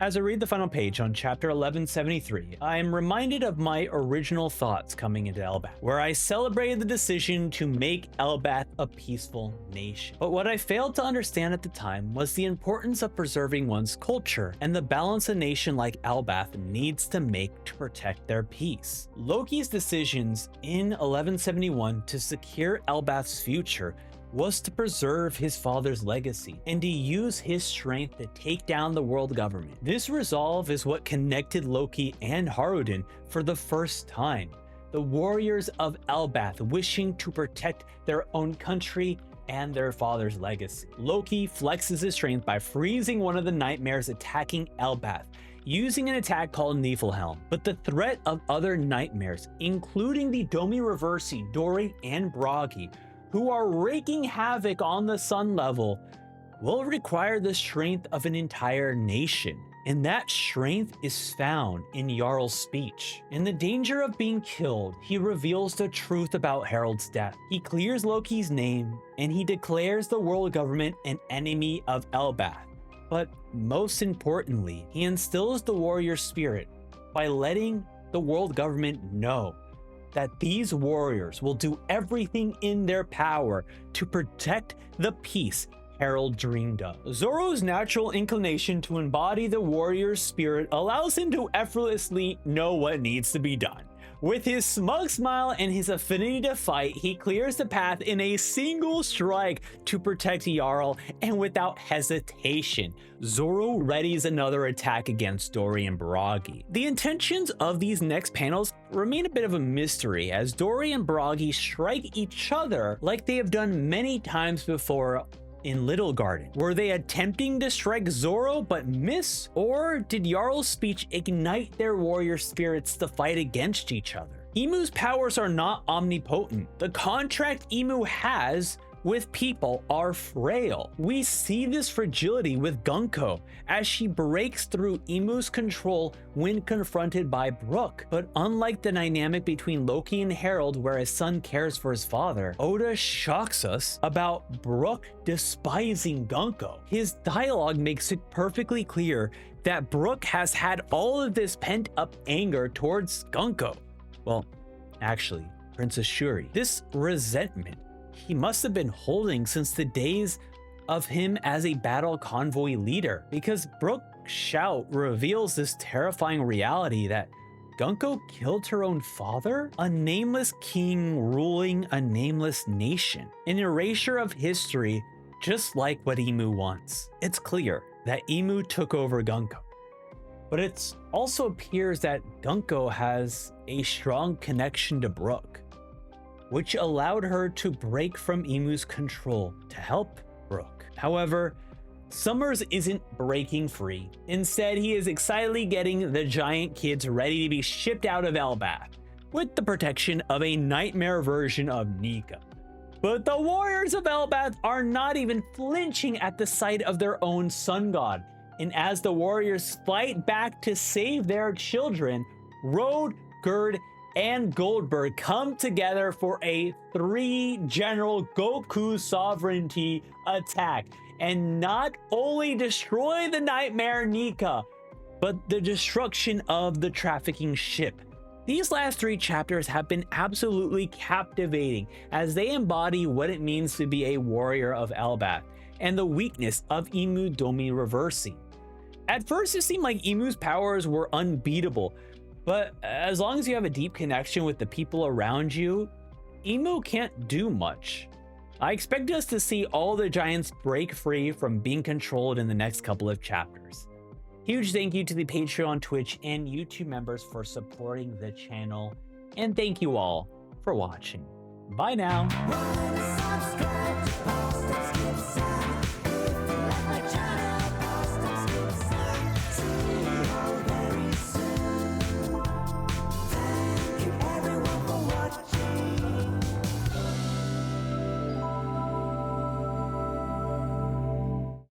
As I read the final page on chapter 1173, I am reminded of my original thoughts coming into Elbath, where I celebrated the decision to make Elbath a peaceful nation. But what I failed to understand at the time was the importance of preserving one's culture and the balance a nation like Elbath needs to make to protect their peace. Loki's decisions in 1171 to secure Elbath's future was to preserve his father's legacy and to use his strength to take down the world government. This resolve is what connected Loki and Harudin for the first time. The warriors of Elbath wishing to protect their own country and their father's legacy. Loki flexes his strength by freezing one of the nightmares attacking Elbath, using an attack called Niflhelm. But the threat of other nightmares, including the Domi Reversi, Dori, and Bragi, who are wreaking havoc on the sun level, will require the strength of an entire nation. And that strength is found in Jarl's speech. In the danger of being killed, he reveals the truth about Harald's death. He clears Loki's name, and he declares the world government an enemy of Elbath. But most importantly, he instills the warrior spirit by letting the world government know that these warriors will do everything in their power to protect the peace Harald dreamed of. Zoro's natural inclination to embody the warrior's spirit allows him to effortlessly know what needs to be done. With his smug smile and his affinity to fight, he clears the path in a single strike to protect Jarl, and without hesitation, Zoro readies another attack against Dori and Bragi. The intentions of these next panels remain a bit of a mystery, as Dori and Bragi strike each other like they have done many times before in Little Garden. Were they attempting to strike Zoro but miss? Or did Jarl's speech ignite their warrior spirits to fight against each other? Imu's powers are not omnipotent. The contract Imu has with people are frail. We see this fragility with Gunko as she breaks through Imu's control when confronted by Brook. But unlike the dynamic between Loki and Harald, where his son cares for his father, Oda shocks us about Brook despising Gunko. His dialogue makes it perfectly clear that Brook has had all of this pent-up anger towards Gunko. Well, actually, Princess Shuri. This resentment he must have been holding since the days of him as a battle convoy leader, because Brook's shout reveals this terrifying reality that Gunko killed her own father, a nameless king ruling a nameless nation, an erasure of history just like what Imu wants. It's clear that Imu took over Gunko, but it also appears that Gunko has a strong connection to Brook, which allowed her to break from Imu's control to help Brook. However, Summers isn't breaking free. Instead, he is excitedly getting the giant kids ready to be shipped out of Elbath with the protection of a nightmare version of Nika. But the warriors of Elbath are not even flinching at the sight of their own sun god. And as the warriors fight back to save their children, Road, Gerd, and Goldberg come together for a 3-general Goku sovereignty attack and not only destroy the nightmare Nika, but the destruction of the trafficking ship. These last 3 chapters have been absolutely captivating as they embody what it means to be a warrior of Elbath and the weakness of Imu Domi Reversi. At first, it seemed like Imu's powers were unbeatable, but as long as you have a deep connection with the people around you, Imu can't do much. I expect us to see all the giants break free from being controlled in the next couple of chapters. Huge thank you to the Patreon, Twitch, and YouTube members for supporting the channel, and thank you all for watching. Bye now.